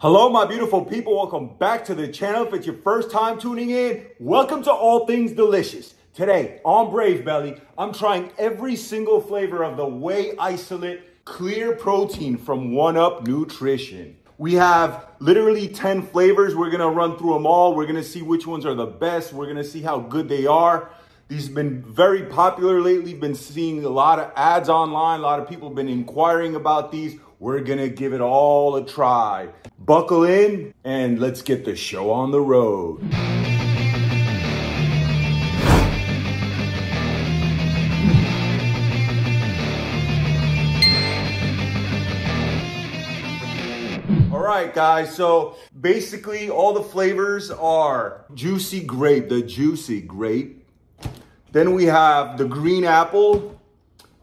Hello, my beautiful people. Welcome back to the channel. If it's your first time tuning in, welcome to All Things Delicious. Today on Brave Belly, I'm trying every single flavor of the Whey Isolate Clear Protein from 1UP Nutrition. We have literally 10 flavors. We're gonna run through them all. We're gonna see which ones are the best. We're gonna see how good they are. These have been very popular lately. Been seeing a lot of ads online. A lot of people have been inquiring about these. We're gonna give it all a try. Buckle in and let's get the show on the road. All right, guys, so basically all the flavors are juicy grape, the juicy grape. Then we have the green apple,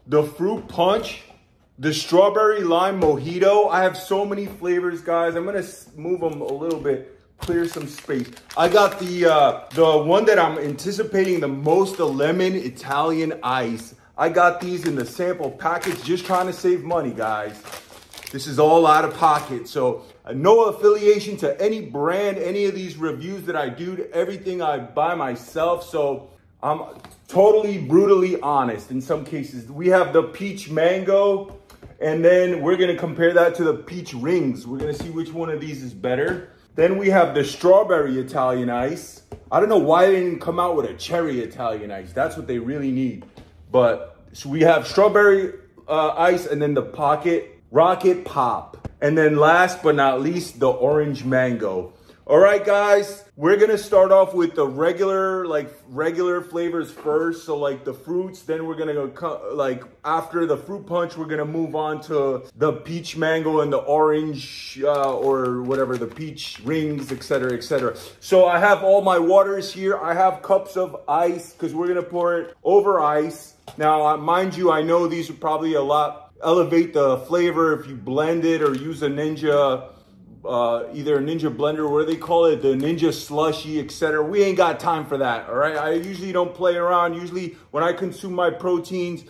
the fruit punch, the strawberry lime mojito. I have so many flavors, guys. I'm gonna move them a little bit, clear some space. I got the one that I'm anticipating the most, the lemon Italian ice. I got these in the sample package, just trying to save money, guys. This is all out of pocket, so no affiliation to any brand, any of these reviews that I do, everything I buy myself. So I'm totally brutally honest in some cases. We have the peach mango, and then we're gonna compare that to the peach rings. We're gonna see which one of these is better. Then we have the strawberry Italian ice. I don't know why they didn't come out with a cherry Italian ice. That's what they really need. But so we have strawberry ice, and then the rocket pop. And then last but not least, the orange mango. All right, guys, we're gonna start off with the regular flavors first. So like the fruits, then we're gonna go after the fruit punch, we're gonna move on to the peach mango and the orange or whatever, the peach rings, etc., etc. So I have all my waters here. I have cups of ice because we're gonna pour it over ice. Now, mind you, I know these would probably elevate the flavor if you blend it or use a Ninja. Either a Ninja blender, or what do they call it, the Ninja slushy, etc. We ain't got time for that, all right? I usually don't play around. Usually when I consume my proteins,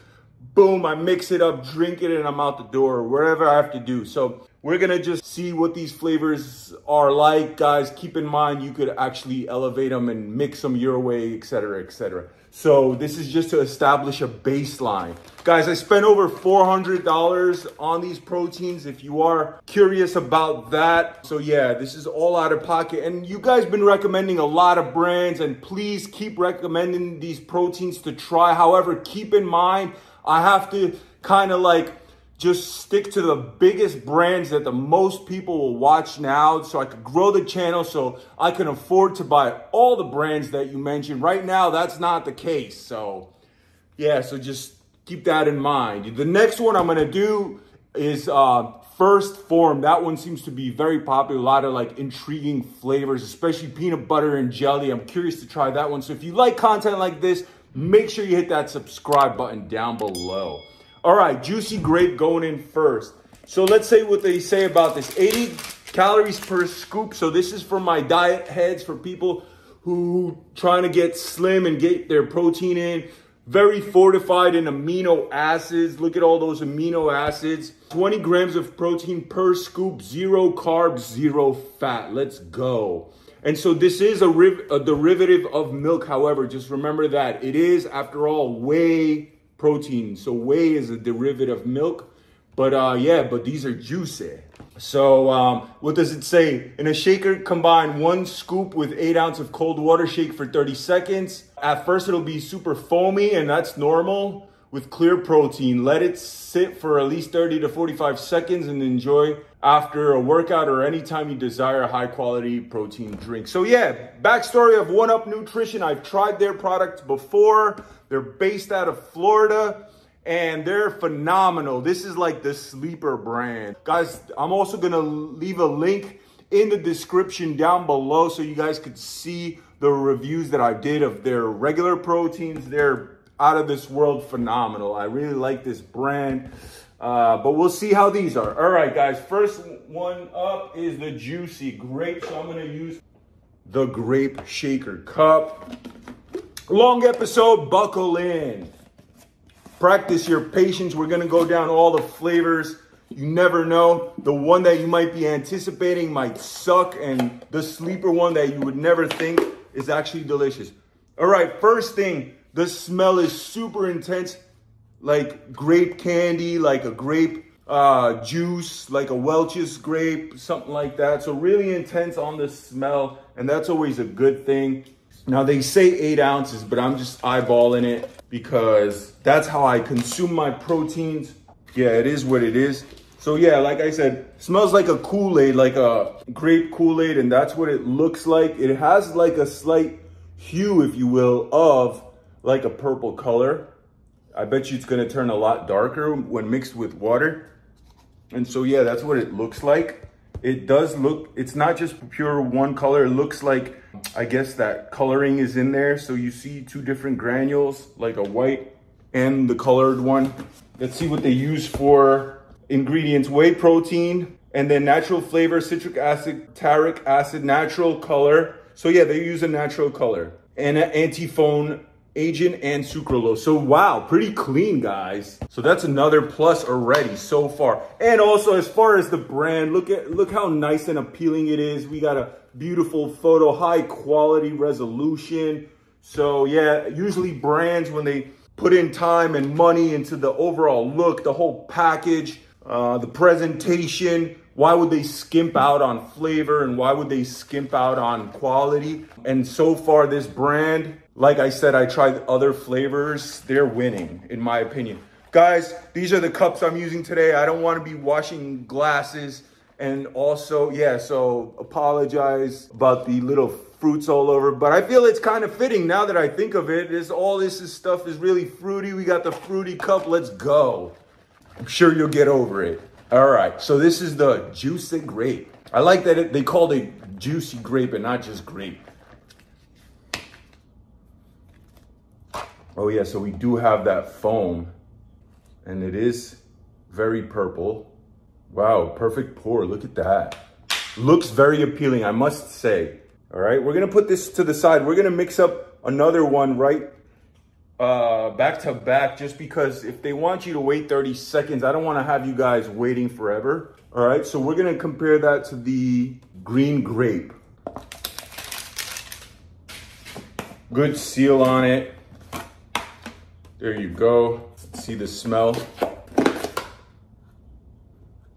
boom, I mix it up, drink it, and I'm out the door, wherever I have to do. So we're gonna just see what these flavors are like, guys. Keep in mind, you could actually elevate them and mix them your way, etc., etc. So this is just to establish a baseline. Guys, I spent over $400 on these proteins, if you are curious about that. So yeah, this is all out of pocket. And you guys been recommending a lot of brands, and please keep recommending these proteins to try. However, keep in mind, I have to kind of just stick to the biggest brands that the most people will watch now, so I could grow the channel, so I can afford to buy all the brands that you mentioned. Right now, that's not the case. So yeah, so just keep that in mind. The next one I'm gonna do is First Form. That one seems to be very popular. A lot of intriguing flavors, especially peanut butter and jelly. I'm curious to try that one. So if you like content like this, make sure you hit that subscribe button down below. All right, juicy grape going in first. So let's say what they say about this. 80 calories per scoop. So this is for my diet heads, for people who trying to get slim and get their protein in. Very fortified in amino acids. Look at all those amino acids. 20 grams of protein per scoop, 0 carbs, 0 fat. Let's go. And so this is a derivative of milk. However, just remember that it is, after all, whey protein. So whey is a derivative of milk, but yeah, but these are juicy. So what does it say? In a shaker, combine 1 scoop with 8 ounces of cold water, shake for 30 seconds. At first it'll be super foamy, and that's normal with clear protein. Let it sit for at least 30 to 45 seconds and enjoy after a workout or anytime you desire a high quality protein drink. So yeah, backstory of 1UP Nutrition. I've tried their products before. They're based out of Florida, and they're phenomenal. This is like the sleeper brand. Guys, I'm also gonna leave a link in the description down below so you guys could see the reviews that I did of their regular proteins. They're out of this world phenomenal. I really like this brand, but we'll see how these are. All right, guys, first one up is the juicy grape. So I'm gonna use the grape shaker cup. Long episode, buckle in. Practice your patience. We're gonna go down all the flavors You never know. The one that you might be anticipating might suck, and the sleeper one that you would never think is actually delicious. All right, first thing, the smell is super intense, like grape candy, like a grape juice, like a Welch's grape, something like that. So really intense on the smell, and that's always a good thing. Now they say 8 ounces, but I'm just eyeballing it because that's how I consume my proteins. Yeah, it is what it is. So yeah, like I said, smells like a Kool-Aid, like a grape Kool-Aid, and that's what it looks like. It has like a slight hue, if you will, of like a purple color. I bet you it's gonna turn a lot darker when mixed with water. And so yeah, that's what it looks like. It does look, it's not just pure one color. It looks like, I guess that coloring is in there. So you see 2 different granules, like a white and the colored one. Let's see what they use for ingredients: whey protein, and then natural flavor, citric acid, taric acid, natural color. So yeah, they use a natural color, and an antiphone agent, and sucralose. So wow, pretty clean, guys. So that's another plus already so far. And also, as far as the brand, look how nice and appealing it is. We got a beautiful photo, high quality resolution. So yeah, usually brands, when they put in time and money into the overall look, the whole package, the presentation, why would they skimp out on flavor, and why would they skimp out on quality? And so far, this brand, like I said, I tried other flavors. They're winning, in my opinion. Guys, these are the cups I'm using today. I don't want to be washing glasses. And also, yeah, so apologize about the little fruits all over. But I feel it's kind of fitting now that I think of it. All this stuff is really fruity. We got the fruity cup. Let's go. I'm sure you'll get over it. All right, so this is the juicy grape. I like that they called it juicy grape and not just grape. Oh yeah, so we do have that foam, and it is very purple. Wow, perfect pour, look at that. Looks very appealing, I must say. All right, we're gonna put this to the side. We're gonna mix up another one right back to back, just because if they want you to wait 30 seconds, I don't wanna have you guys waiting forever. All right, so we're gonna compare that to the green grape. Good seal on it. There you go. See the smell?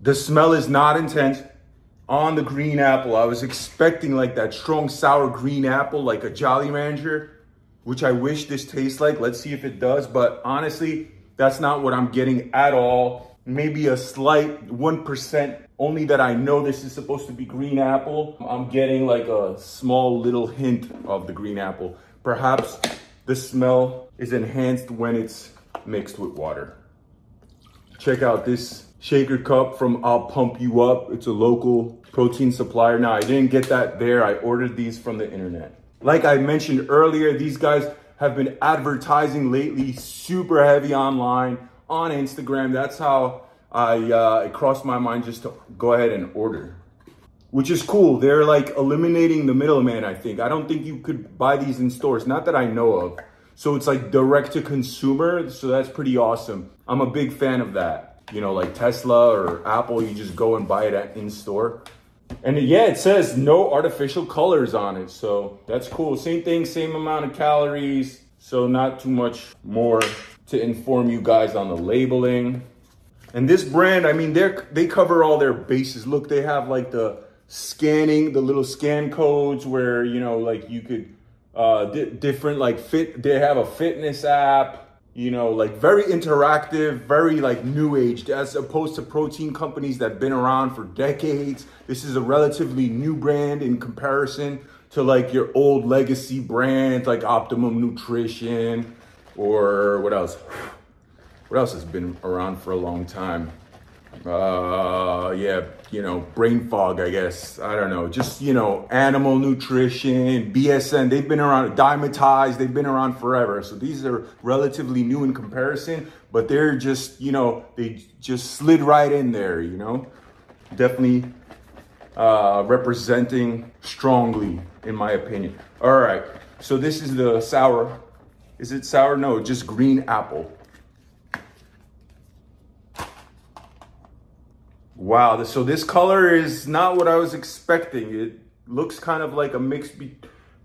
The smell is not intense on the green apple. I was expecting like that strong sour green apple, like a Jolly Rancher, which I wish this tastes like. Let's see if it does. But honestly, that's not what I'm getting at all. Maybe a slight 1%, only that I know this is supposed to be green apple. I'm getting like a small little hint of the green apple. Perhaps the smell is enhanced when it's mixed with water. Check out this shaker cup from I'll Pump You Up. It's a local protein supplier. Now, I didn't get that there. I ordered these from the internet. Like I mentioned earlier, these guys have been advertising lately, super heavy online, on Instagram. That's how it crossed my mind just to go ahead and order, which is cool. They're like eliminating the middleman, I think. I don't think you could buy these in stores, not that I know of. So it's like direct to consumer, so that's pretty awesome. I'm a big fan of that. You know, like Tesla or Apple, you just go and buy it in store. And yeah, it says no artificial colors on it, so that's cool. Same thing, same amount of calories, so not too much more to inform you guys on the labeling. And this brand, I mean, they cover all their bases. Look, they have like the scanning, the little scan codes where, you know, like you could, different like they have a fitness app, you know, like very interactive, very like new age, as opposed to protein companies that have been around for decades. This is a relatively new brand in comparison to like your old legacy brands like Optimum Nutrition, or what else? What else has been around for a long time? Yeah, you know, brain fog, I guess. I don't know. Just, you know, Animal Nutrition, BSN, they've been around. Dymatize, they've been around forever. So these are relatively new in comparison, but they're just, you know, they just slid right in there, you know. Definitely representing strongly, in my opinion. All right, so this is the sour. Is it sour? No, just green apple. Wow, so this color is not what I was expecting. It looks kind of like a mix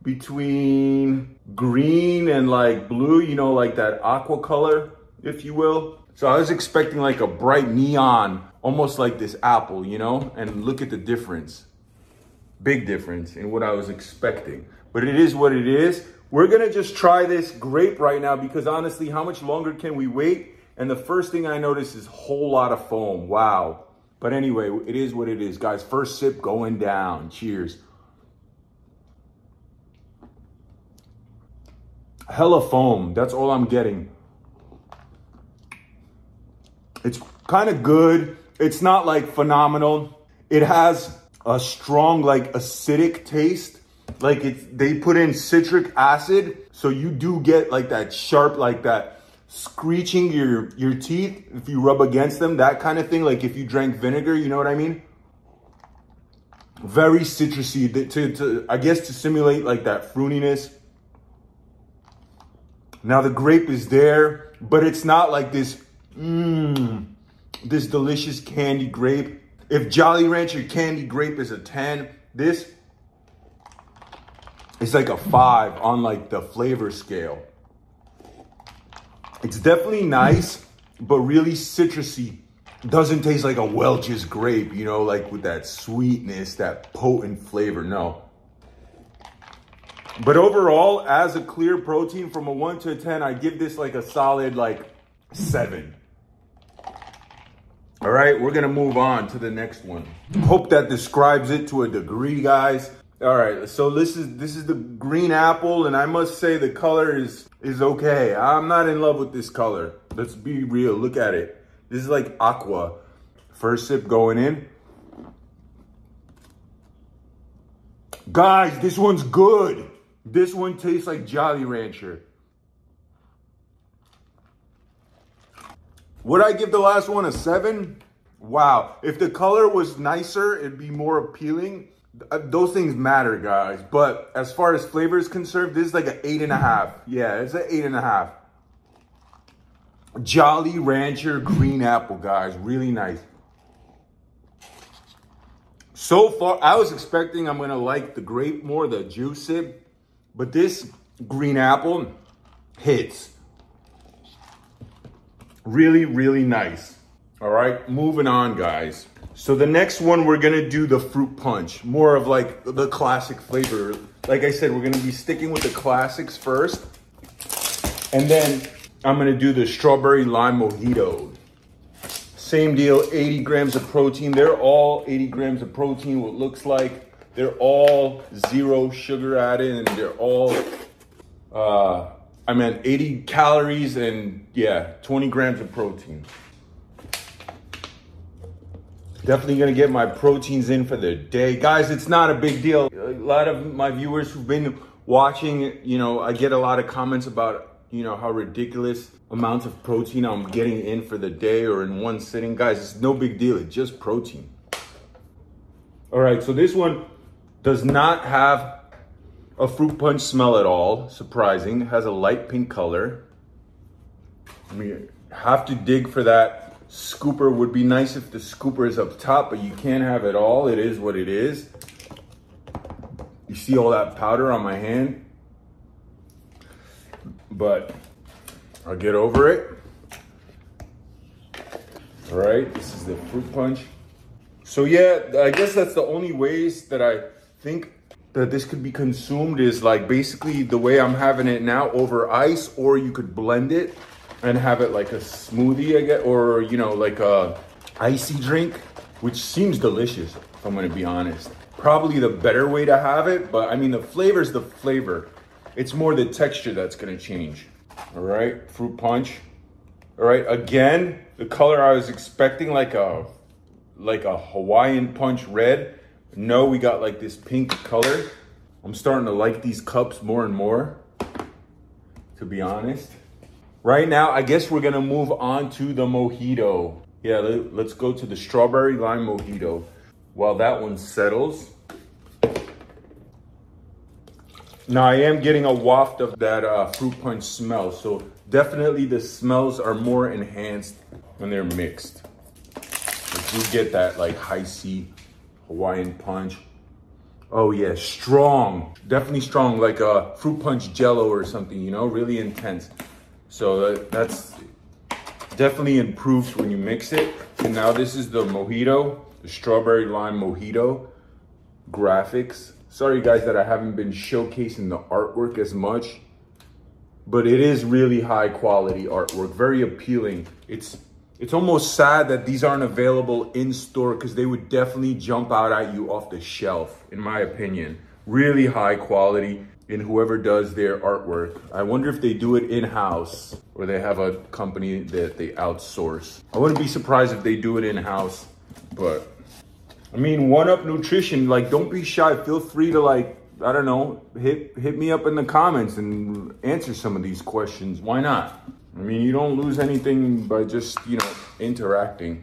between green and like blue, you know, like that aqua color, if you will. So I was expecting like a bright neon, almost like this apple, you know, and look at the difference. Big difference in what I was expecting, but it is what it is. We're gonna just try this grape right now because honestly, how much longer can we wait? And the first thing I noticed is a whole lot of foam, wow. But anyway, it is what it is, guys. First sip going down, cheers. Hella foam, that's all I'm getting. It's kind of good. It's not like phenomenal. It has a strong like acidic taste. Like they put in citric acid. So you do get like that sharp, like that screeching your teeth if you rub against them, that kind of thing. Like if you drank vinegar, you know what I mean? Very citrusy to I guess to simulate like that fruitiness. Now the grape is there, but it's not like this, this delicious candy grape. If Jolly Rancher candy grape is a 10, this is like a 5 on like the flavor scale. It's definitely nice, but really citrusy. Doesn't taste like a Welch's grape, you know, like with that sweetness, that potent flavor, no. But overall, as a clear protein from a 1 to a 10, I give this like a solid like 7. All right, we're gonna move on to the next one. Hope that describes it to a degree, guys. All right, so this is the green apple, and I must say the color is okay. I'm not in love with this color. Let's be real, look at it. This is like aqua. First sip going in. Guys, this one's good. This one tastes like Jolly Rancher. Would I give the last one a 7? Wow. If the color was nicer, it'd be more appealing. Those things matter, guys. But as far as flavor is concerned, this is like an 8.5. Yeah, it's an 8.5. Jolly Rancher green apple, guys. Really nice. So far, I was expecting I'm going to like the grape more, the juice it. But this green apple hits. Really, really nice. All right, moving on, guys. So the next one, we're gonna do the fruit punch. More of like the classic flavor. Like I said, we're gonna be sticking with the classics first. And then I'm gonna do the strawberry lime mojito. Same deal, 80 grams of protein. They're all 80 grams of protein, what looks like. They're all 0 sugar added, and they're all, 80 calories and yeah, 20 grams of protein. Definitely gonna get my proteins in for the day. Guys, it's not a big deal. A lot of my viewers who've been watching, you know, I get a lot of comments about, you know, how ridiculous amounts of protein I'm getting in for the day or in one sitting. Guys, it's no big deal, it's just protein. All right, so this one does not have a fruit punch smell at all. Surprising. It has a light pink color. I mean, have to dig for that scooper. Would be nice if the scooper is up top, but you can't have it all. It is what it is. You see all that powder on my hand? But I'll get over it. All right, this is the fruit punch. So yeah, I guess that's the only ways that I think that this could be consumed is like basically the way I'm having it now, over ice, or you could blend it and have it like a smoothie, I guess, or you know, like a icy drink, which seems delicious, if I'm gonna be honest. Probably the better way to have it, but I mean, the flavor's the flavor. It's more the texture that's gonna change. All right, fruit punch. All right, again, the color I was expecting, like a Hawaiian punch red. No, we got like this pink color. I'm starting to like these cups more and more, to be honest. Right now, I guess we're gonna move on to the mojito. Yeah, let's go to the strawberry lime mojito. While that one settles. Now I am getting a waft of that fruit punch smell. So definitely the smells are more enhanced when they're mixed. Let's You get that like high C Hawaiian punch. Oh yeah, strong, definitely strong, like a fruit punch jello or something, you know, really intense. So that's definitely improves when you mix it. And now this is the mojito, the strawberry lime mojito graphics. Sorry guys that I haven't been showcasing the artwork as much, but it is really high quality artwork, very appealing. It's almost sad that these aren't available in store because they would definitely jump out at you off the shelf, in my opinion. Really high quality in whoever does their artwork. I wonder if they do it in-house or they have a company that they outsource. I wouldn't be surprised if they do it in-house, but I mean, One Up Nutrition, like, don't be shy. Feel free to, like, I don't know, hit me up in the comments and answer some of these questions. Why not? I mean, you don't lose anything by just, you know, interacting,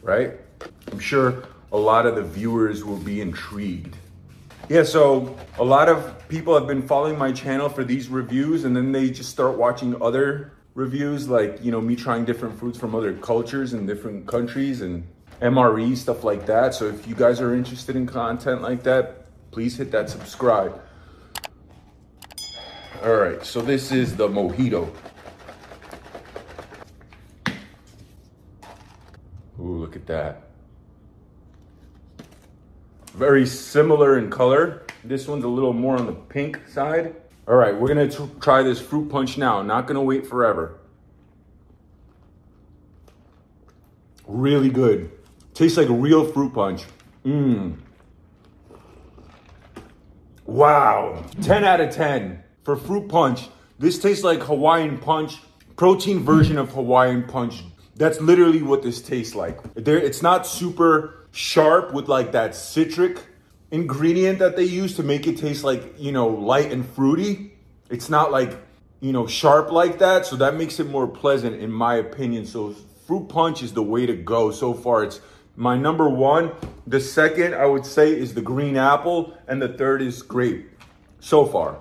right? I'm sure a lot of the viewers will be intrigued. Yeah, so a lot of people have been following my channel for these reviews, and then they just start watching other reviews, like, you know, me trying different fruits from other cultures and different countries and MRE, stuff like that. So if you guys are interested in content like that, please hit that subscribe. All right, so this is the mojito. Ooh, look at that. Very similar in color. This one's a little more on the pink side. All right, we're gonna try this fruit punch now. Not gonna wait forever. Really good. Tastes like a real fruit punch. Wow, 10 out of 10 for fruit punch. This tastes like Hawaiian punch, protein version of Hawaiian punch. That's literally what this tastes like. It's not super sharp with like that citric ingredient that they use to make it taste like, you know, light and fruity. It's not like, you know, sharp like that. So that makes it more pleasant in my opinion. So fruit punch is the way to go so far. It's my number one. The second I would say is the green apple, and the third is grape so far.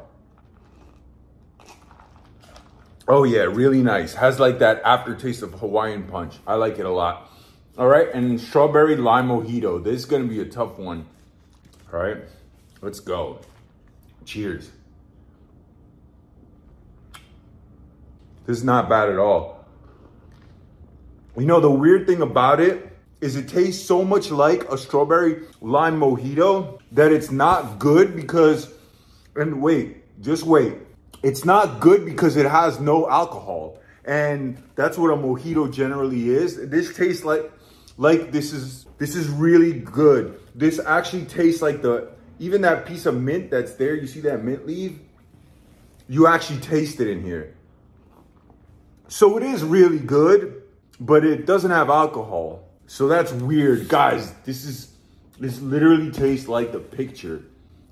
Oh yeah, really nice. Has like that aftertaste of Hawaiian punch. I like it a lot. All right, and strawberry lime mojito. This is gonna be a tough one. All right, let's go. Cheers. This is not bad at all. You know, the weird thing about it is it tastes so much like a strawberry lime mojito that it's not good because, and wait, just wait. It's not good because it has no alcohol. And that's what a mojito generally is. This tastes like this is really good. This actually tastes like even that piece of mint that's there. You see that mint leaf? You actually taste it in here. So it is really good, but it doesn't have alcohol. So that's weird. Guys, this literally tastes like the picture.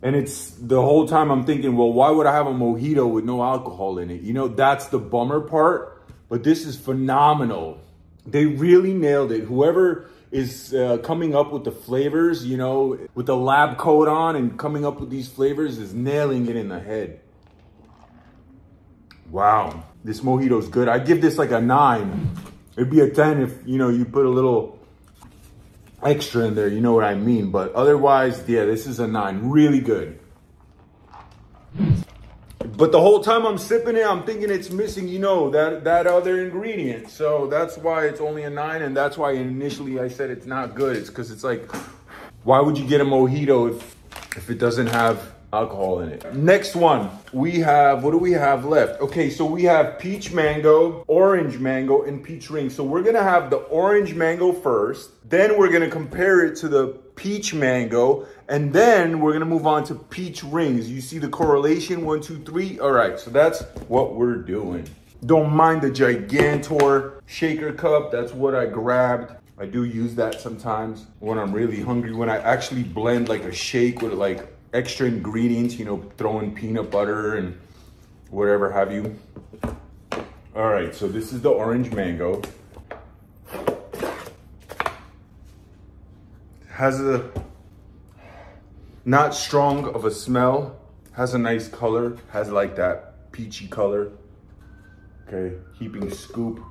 And it's the whole time I'm thinking, well, why would I have a mojito with no alcohol in it? You know, that's the bummer part, but this is phenomenal. They really nailed it. Whoever is coming up with the flavors, you know, with the lab coat on and coming up with these flavors is nailing it in the head. Wow, this mojito is good. I give this like a 9. It'd be a 10 if, you know, you put a little extra in there, you know what I mean. But otherwise, yeah, this is a 9. Really good. But the whole time I'm sipping it, I'm thinking it's missing, you know, that other ingredient. So that's why it's only a 9, and that's why initially I said it's not good. It's because it's like, why would you get a mojito if it doesn't have alcohol in it? Next one, we have, what do we have left? Okay, so we have peach mango, orange mango, and peach ring. So we're gonna have the orange mango first, then we're gonna compare it to the peach mango, and then we're gonna move on to peach rings. You see the correlation, 1, 2, 3. All right, so that's what we're doing. Don't mind the Gigantor shaker cup. That's what I grabbed. I do use that sometimes when I'm really hungry, when I actually blend like a shake with like extra ingredients, you know, throwing peanut butter and whatever have you. All right, so this is the orange mango. Has a not strong of a smell, has a nice color, has like that peachy color. Okay, heaping scoop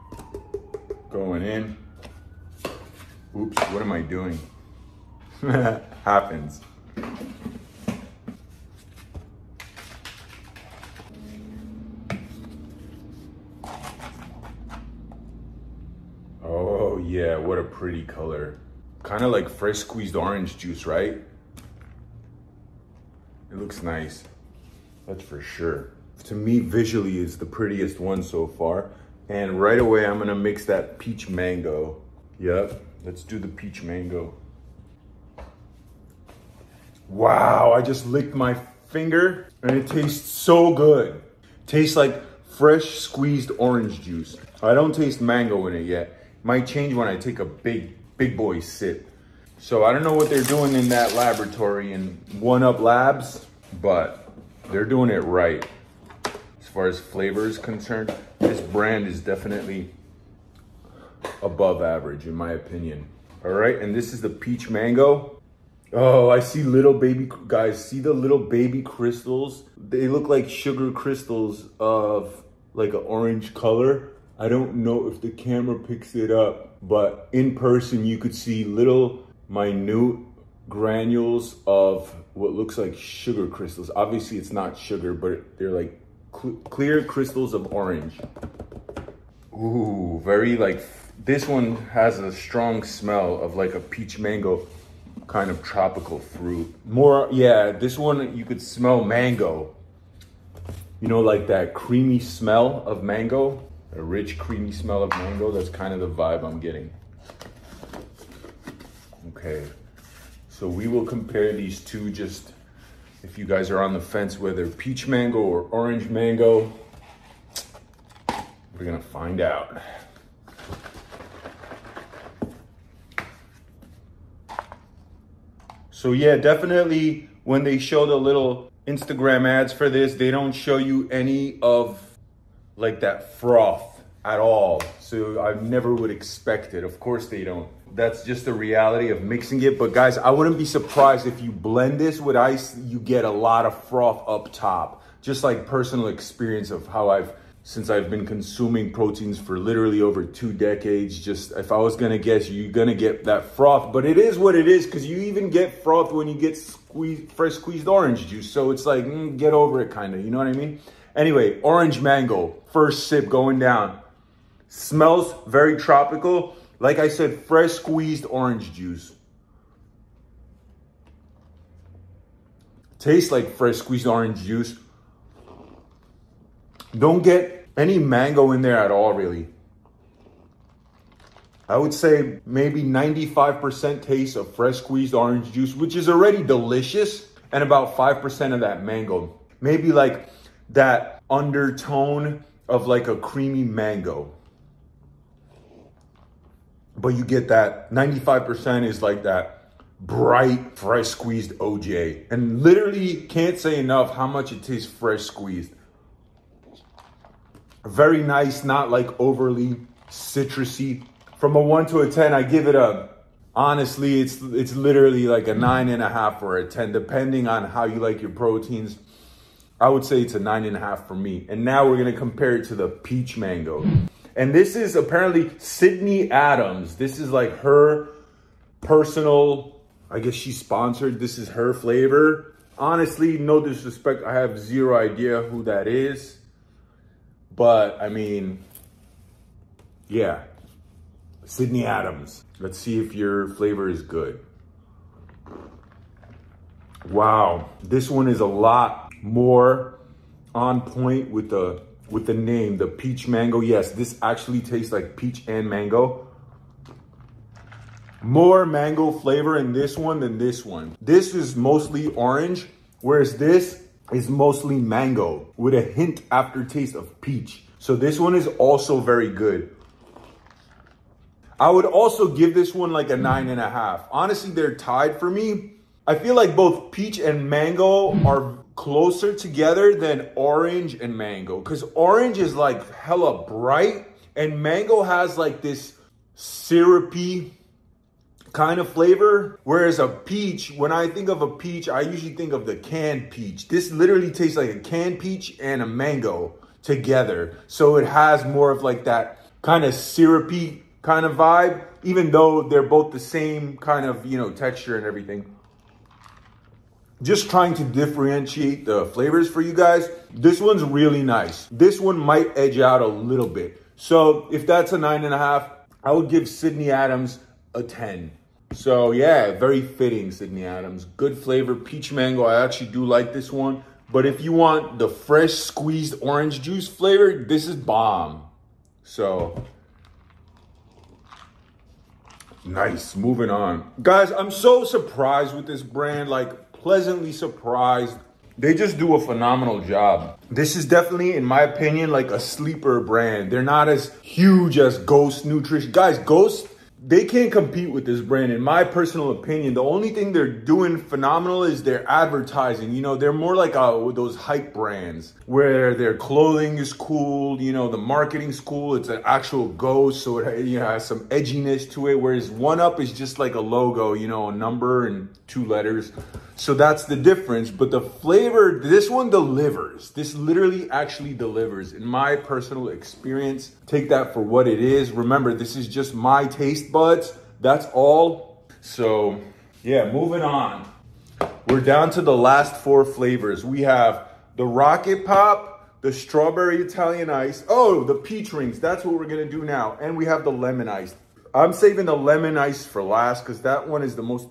going in. Oops, what am I doing? Happens. Oh yeah, what a pretty color. Kind of like fresh squeezed orange juice, right? It looks nice, that's for sure. To me, visually, is the prettiest one so far. And right away, I'm gonna mix that peach mango. Yep, let's do the peach mango. Wow, I just licked my finger and it tastes so good. Tastes like fresh squeezed orange juice. I don't taste mango in it yet. Might change when I take a big boy sip. So I don't know what they're doing in that laboratory in One Up Labs, but they're doing it right. As far as flavor is concerned, this brand is definitely above average in my opinion. All right, and this is the peach mango. Oh, I see little baby, guys, see the little baby crystals? They look like sugar crystals of like an orange color. I don't know if the camera picks it up, but in person you could see little minute granules of what looks like sugar crystals. Obviously it's not sugar, but they're like clear crystals of orange. Ooh, very like, this one has a strong smell of like a peach mango kind of tropical fruit. More, yeah, this one you could smell mango. You know, like that creamy smell of mango, a rich creamy smell of mango. That's kind of the vibe I'm getting. Okay, so we will compare these two, just if you guys are on the fence whether peach mango or orange mango, we're gonna find out. So yeah, definitely when they show the little Instagram ads for this, they don't show you any of like that froth at all. So I never would expect it. Of course they don't. That's just the reality of mixing it. But guys, I wouldn't be surprised if you blend this with ice, you get a lot of froth up top. Just like personal experience of how since I've been consuming proteins for literally over 2 decades, just if I was gonna guess, you're gonna get that froth. But it is what it is, because you even get froth when you get fresh squeezed orange juice. So it's like, get over it kind of, you know what I mean? Anyway, orange mango, first sip going down. Smells very tropical. Like I said, fresh squeezed orange juice. Tastes like fresh squeezed orange juice. Don't get any mango in there at all, really. I would say maybe 95% taste of fresh squeezed orange juice, which is already delicious, and about 5% of that mango. Maybe like that undertone of like a creamy mango. But you get that 95% is like that bright, fresh squeezed OJ. And literally can't say enough how much it tastes fresh squeezed. Very nice, not like overly citrusy. From a 1 to a 10, I give it honestly, it's literally like a 9.5 or a 10, depending on how you like your proteins. I would say it's a 9.5 for me. And now we're gonna compare it to the peach mango. And this is apparently Sydney Adams. This is like her personal, I guess she's sponsored. This is her flavor. Honestly, no disrespect, I have zero idea who that is. But I mean, yeah, Sydney Adams. Let's see if your flavor is good. Wow, this one is a lot more on point with the name, the peach mango. Yes, this actually tastes like peach and mango. More mango flavor in this one than this one. This is mostly orange, whereas this is mostly mango with a hint aftertaste of peach. So this one is also very good. I would also give this one like a 9.5. Honestly, they're tied for me. I feel like both peach and mango are closer together than orange and mango, because orange is like hella bright and mango has like this syrupy kind of flavor, whereas a peach, when I think of a peach, I usually think of the canned peach. This literally tastes like a canned peach and a mango together, so it has more of like that kind of syrupy kind of vibe, even though they're both the same kind of, you know, texture and everything. Just trying to differentiate the flavors for you guys. This one's really nice. This one might edge out a little bit. So if that's a 9.5, I would give Sydney Adams a 10. So yeah, very fitting, Sydney Adams. Good flavor, peach mango. I actually do like this one. But if you want the fresh squeezed orange juice flavor, this is bomb. So nice, moving on. Guys, I'm so surprised with this brand, like pleasantly surprised. They just do a phenomenal job. This is definitely, in my opinion, like a sleeper brand. They're not as huge as Ghost Nutrition. Guys, Ghost, they can't compete with this brand, in my personal opinion. The only thing they're doing phenomenal is their advertising. You know, they're more like those hype brands where their clothing is cool, you know, the marketing's cool. It's an actual Ghost, so it, you know, has some edginess to it, whereas 1UP is just like a logo, you know, a number and 2 letters. So that's the difference. But the flavor, this one delivers. This literally actually delivers. In my personal experience, take that for what it is. Remember, this is just my taste buds. That's all. So yeah, moving on. We're down to the last 4 flavors. We have the Rocket Pop, the Strawberry Italian Ice. Oh, the Peach Rings. That's what we're going to do now. And we have the Lemon Ice. I'm saving the Lemon Ice for last because that one is the most...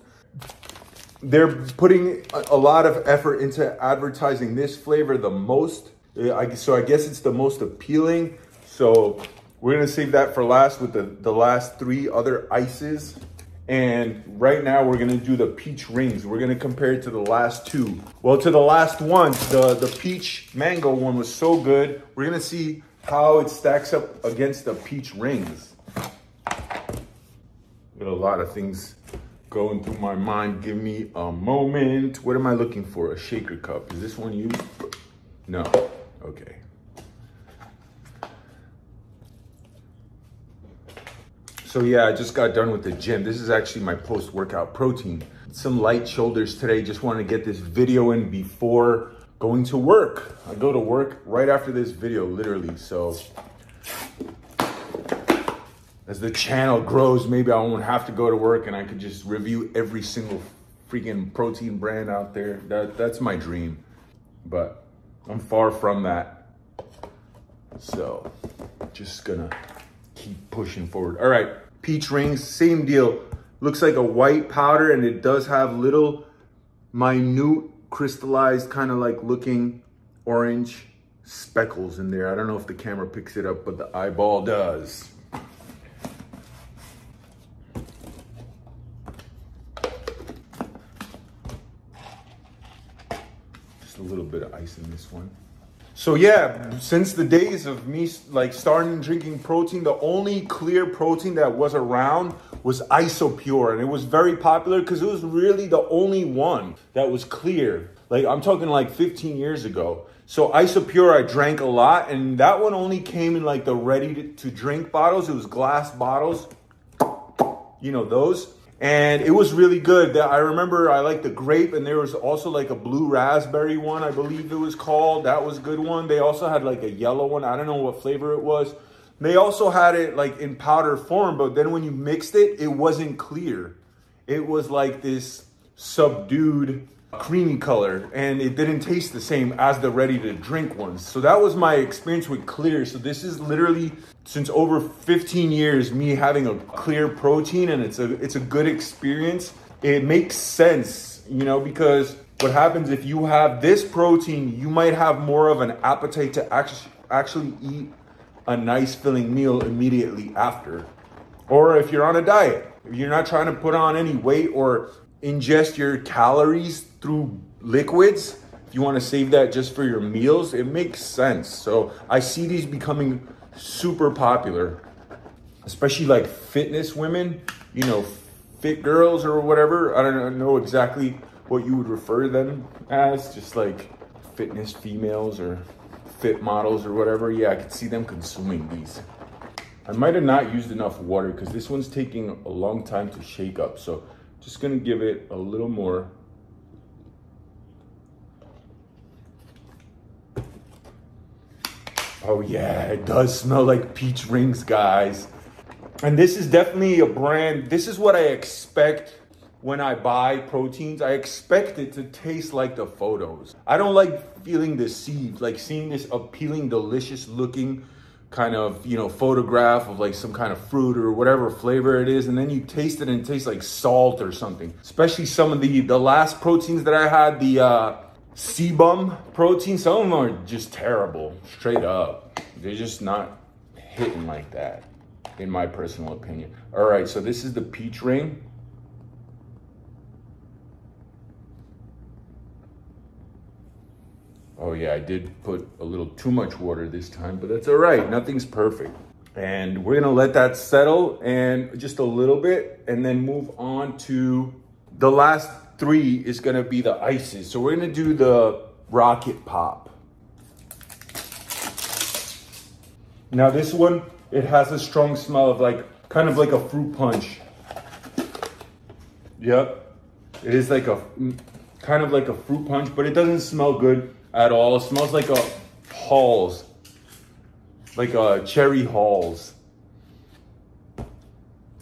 They're putting a lot of effort into advertising this flavor the most. So I guess it's the most appealing. So we're gonna save that for last with the last 3 other ices. And right now we're gonna do the Peach Rings. We're gonna compare it to the last 2. Well, to the last one, the Peach Mango one was so good. We're gonna see how it stacks up against the Peach Rings. Got a lot of things going through my mind. Give me a moment. What am I looking for? A shaker cup. Is this one used? No. Okay. So yeah, I just got done with the gym. This is actually my post-workout protein. Some light shoulders today. Just want to get this video in before going to work. I go to work right after this video, literally. So as the channel grows, maybe I won't have to go to work and I could just review every single freaking protein brand out there. That's my dream, but I'm far from that. So just gonna keep pushing forward. All right, Peach Rings, same deal. Looks like a white powder and it does have little minute crystallized kind of like looking orange speckles in there. I don't know if the camera picks it up, but the eyeball does. A little bit of ice in this one. So yeah, since the days of me like starting drinking protein, the only clear protein that was around was Isopure, and it was very popular because it was really the only one that was clear. Like I'm talking like 15 years ago. So Isopure I drank a lot, and that one only came in like the ready to drink bottles. It was glass bottles, you know those. And it was really good. I remember I liked the grape, and there was also like a blue raspberry one, I believe it was called. That was a good one. They also had like a yellow one. I don't know what flavor it was. They also had it like in powder form, but then when you mixed it, it wasn't clear. It was like this subdued creamy color, and it didn't taste the same as the ready to drink ones. So that was my experience with clear. So this is literally since over 15 years me having a clear protein, and it's a good experience. It makes sense, you know, because what happens if you have this protein, you might have more of an appetite to actually eat a nice filling meal immediately after. Or if you're on a diet, if you're not trying to put on any weight or ingest your calories through liquids, if you want to save that just for your meals, it makes sense. So I see these becoming super popular, especially like fitness women, you know, fit girls or whatever. I don't know exactly what you would refer to them as, just like fitness females or fit models or whatever. Yeah, I could see them consuming these. I might have not used enough water because this one's taking a long time to shake up. So just gonna give it a little more. Oh yeah, it does smell like peach rings, guys. And this is definitely a brand. This is what I expect when I buy proteins. I expect it to taste like the photos. I don't like feeling deceived, like seeing this appealing, delicious looking kind of, you know, photograph of like some kind of fruit or whatever flavor it is, and then you taste it and it tastes like salt or something. Especially some of the last proteins that I had, the sebum protein, some of them are just terrible, straight up. They're just not hitting like that, in my personal opinion. All right, so this is the peach ring. Oh yeah, I did put a little too much water this time, but that's all right. Nothing's perfect. And we're gonna let that settle and just a little bit, and then move on to the last three is gonna be the ices. So we're gonna do the Rocket Pop. Now this one, it has a strong smell of like, kind of like a fruit punch. Yep, it is like a, kind of like a fruit punch, but it doesn't smell good at all. It smells like a Halls, like a cherry Halls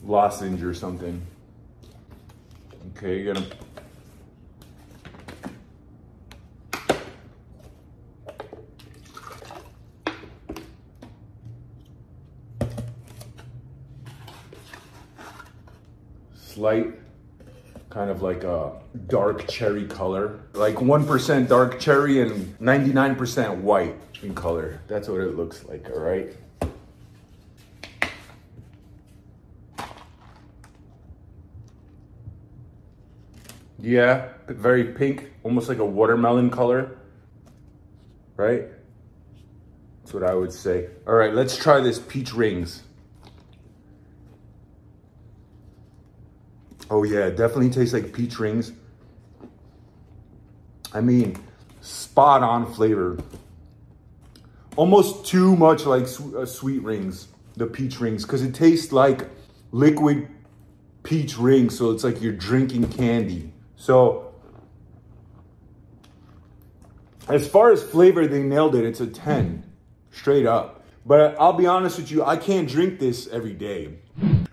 lozenge or something. Okay, you're gonna slight kind of like a dark cherry color, like 1% dark cherry and 99% white in color. That's what it looks like, all right? Yeah, very pink, almost like a watermelon color, right? That's what I would say. All right, let's try this peach rings. Oh yeah, it definitely tastes like peach rings. I mean, spot on flavor. Almost too much like sweet rings, the peach rings, because it tastes like liquid peach rings. So it's like you're drinking candy. So as far as flavor, they nailed it. It's a 10, straight up. But I'll be honest with you, I can't drink this every day.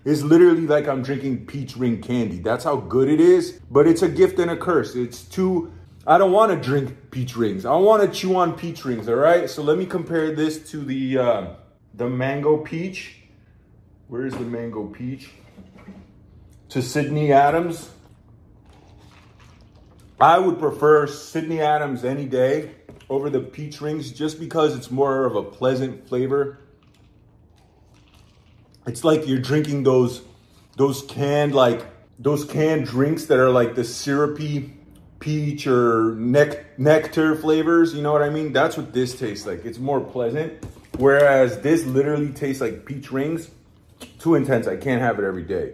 It's literally like I'm drinking peach ring candy. That's how good it is, but it's a gift and a curse. It's too, I don't want to drink peach rings. I want to chew on peach rings, all right? So let me compare this to the mango peach. Where is the mango peach? To Sydney Adams. I would prefer Sydney Adams any day over the peach rings just because it's more of a pleasant flavor. It's like you're drinking those canned drinks that are like the syrupy peach or nectar flavors. You know what I mean? That's what this tastes like. It's more pleasant. Whereas this literally tastes like peach rings. Too intense. I can't have it every day.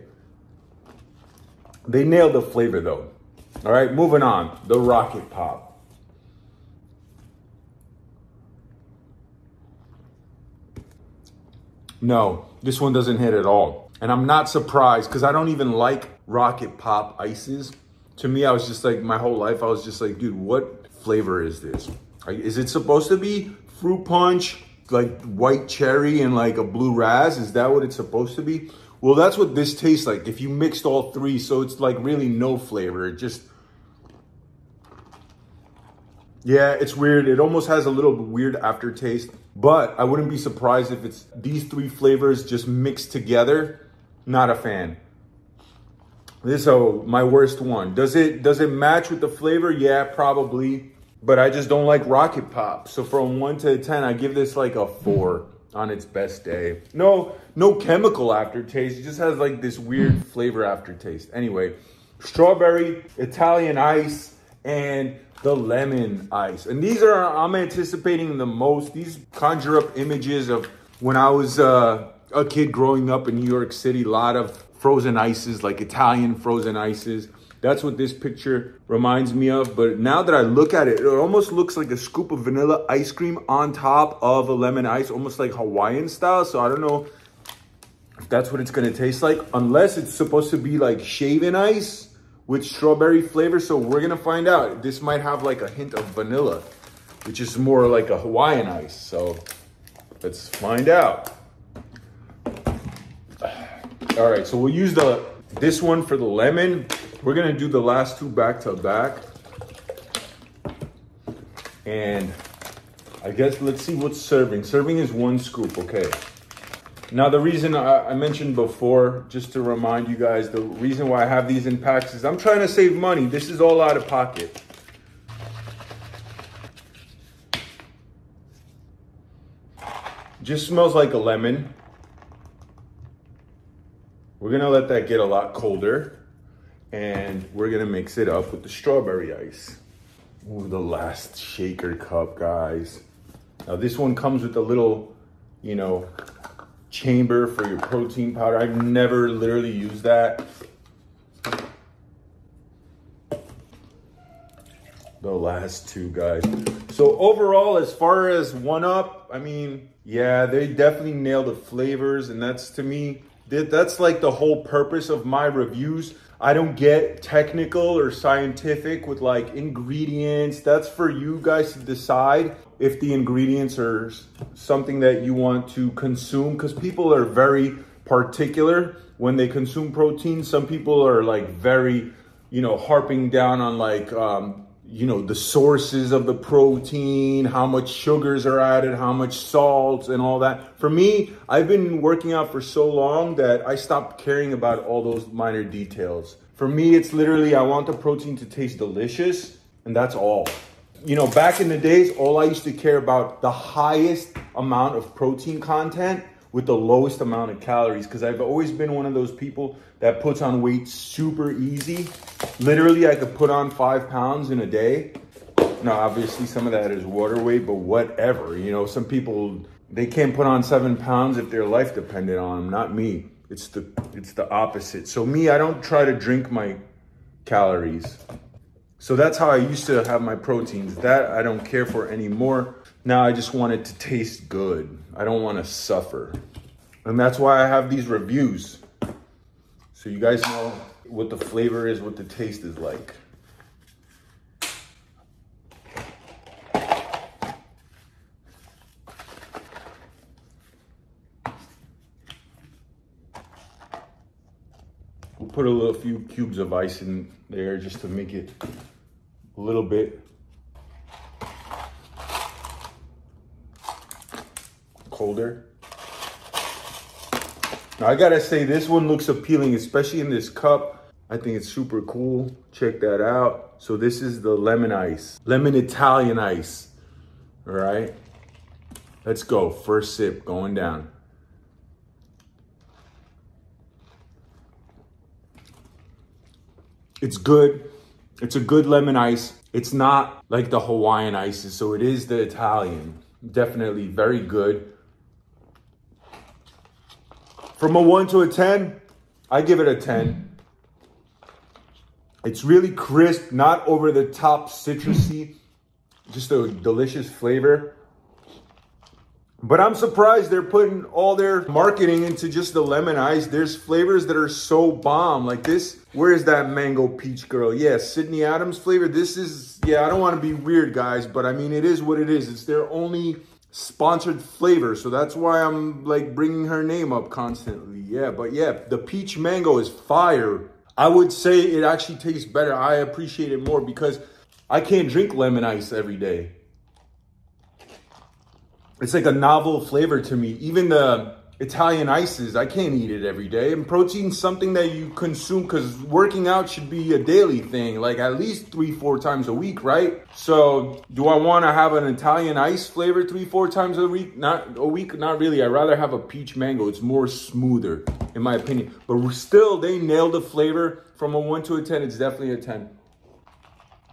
They nailed the flavor though. All right, moving on. The Rocket Pop. No, this one doesn't hit at all. And I'm not surprised because I don't even like Rocket Pop ices. To me, I was just like, my whole life, I was just like, dude, what flavor is this? Is it supposed to be fruit punch, like white cherry and like a blue raz? Is that what it's supposed to be? Well, that's what this tastes like if you mixed all three. So it's like really no flavor. It just, yeah, it's weird. It almost has a little weird aftertaste, but I wouldn't be surprised if it's these three flavors just mixed together. Not a fan. This is my worst one. Does it match with the flavor? Yeah, probably. But I just don't like Rocket Pop. So from 1 to 10, I give this like a 4 on its best day. No chemical aftertaste. It just has like this weird flavor aftertaste. Anyway, strawberry, Italian ice, and the lemon ice. And these are, I'm anticipating the most. These conjure up images of when I was a kid growing up in New York City. A lot of frozen ices, like Italian frozen ices. That's what this picture reminds me of. But now that I look at it, it almost looks like a scoop of vanilla ice cream on top of a lemon ice, almost like Hawaiian style. So I don't know if that's what it's gonna taste like, unless it's supposed to be like shaven ice with strawberry flavor. So we're gonna find out. This might have like a hint of vanilla, which is more like a Hawaiian ice. So let's find out. All right, so we'll use this one for the lemon. We're gonna do the last two back to back. And I guess let's see what's serving. Serving is 1 scoop, okay. Now the reason I mentioned before, just to remind you guys, the reason why I have these in packs is I'm trying to save money. This is all out of pocket. Just smells like a lemon. We're gonna let that get a lot colder and we're gonna mix it up with the strawberry ice. Ooh, the last shaker cup, guys. Now this one comes with a little, you know, chamber for your protein powder. I've never literally used that. The last two, guys. So overall, as far as 1UP, I mean, yeah, they definitely nailed the flavors, and that's, to me, that's like the whole purpose of my reviews. I don't get technical or scientific with like ingredients. That's for you guys to decide if the ingredients are something that you want to consume, because people are very particular when they consume protein. Some people are like very, you know, harping down on like, you know, the sources of the protein, how much sugars are added, how much salts and all that. For me, I've been working out for so long that I stopped caring about all those minor details. For me, it's literally, I want the protein to taste delicious, and that's all. You know, back in the days, all I used to care about the highest amount of protein content with the lowest amount of calories, because I've always been one of those people that puts on weight super easy. Literally, I could put on 5 pounds in a day. Now, obviously, some of that is water weight, but whatever. You know, some people, they can't put on 7 pounds if their life depended on them. Not me. It's the opposite. So me, I don't try to drink my calories. So that's how I used to have my proteins. That I don't care for anymore. Now I just want it to taste good. I don't want to suffer. And that's why I have these reviews. So you guys know what the flavor is, what the taste is like. We'll put a few cubes of ice in there just to make it a little bit colder. Now I gotta say, this one looks appealing, especially in this cup. I think it's super cool. Check that out. So this is the lemon ice, lemon Italian ice. All right, let's go. First sip going down. It's good. It's a good lemon ice. It's not like the Hawaiian ices, so it is the Italian. Definitely very good. From a 1 to a 10, I give it a 10. It's really crisp, not over the top citrusy, just a delicious flavor. But I'm surprised they're putting all their marketing into just the lemon ice. There's flavors that are so bomb, like this. Where is that mango peach girl? Yeah, Sydney Adams flavor. This is, yeah, I don't want to be weird, guys, but I mean, it is what it is. It's their only sponsored flavor, so that's why I'm like bringing her name up constantly. Yeah, but yeah, the peach mango is fire. I would say it actually tastes better. I appreciate it more because I can't drink lemon ice every day. It's like a novel flavor to me. Even the Italian ices, I can't eat it every day. And protein's something that you consume, because working out should be a daily thing, like at least 3-4 times a week, right? So do I want to have an Italian ice flavor 3-4 times a week? Not really. I'd rather have a peach mango. It's more smoother, in my opinion. But still, they nailed the flavor. From a 1 to a 10, it's definitely a 10.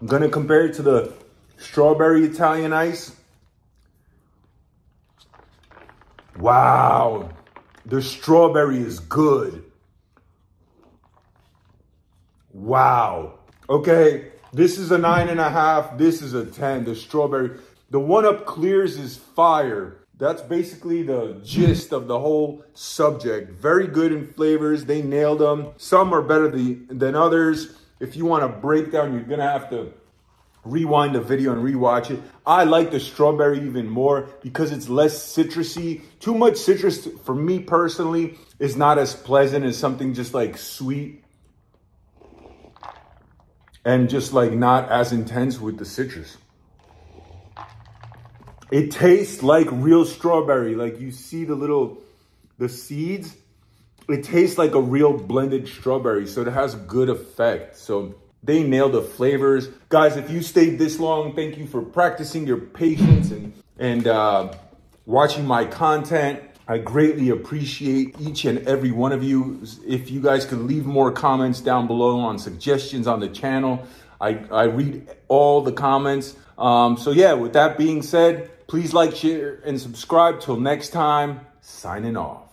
I'm going to compare it to the strawberry Italian ice. Wow, the strawberry is good. Wow. Okay, this is a 9.5. This is a 10. The strawberry, the 1UP clears is fire. That's basically the gist of the whole subject. Very good in flavors. They nailed them. Some are better than others. If you want to break down, you're going to have to rewind the video and rewatch it. I like the strawberry even more because it's less citrusy. Too much citrus for me personally is not as pleasant as something just like sweet and just like not as intense with the citrus. It tastes like real strawberry. Like you see the seeds. It tastes like a real blended strawberry. So it has good effect. So they nailed the flavors. Guys, if you stayed this long, thank you for practicing your patience and watching my content. I greatly appreciate each and every one of you. If you guys could leave more comments down below on suggestions on the channel, I read all the comments. So yeah, with that being said, please like, share, and subscribe. Till next time, signing off.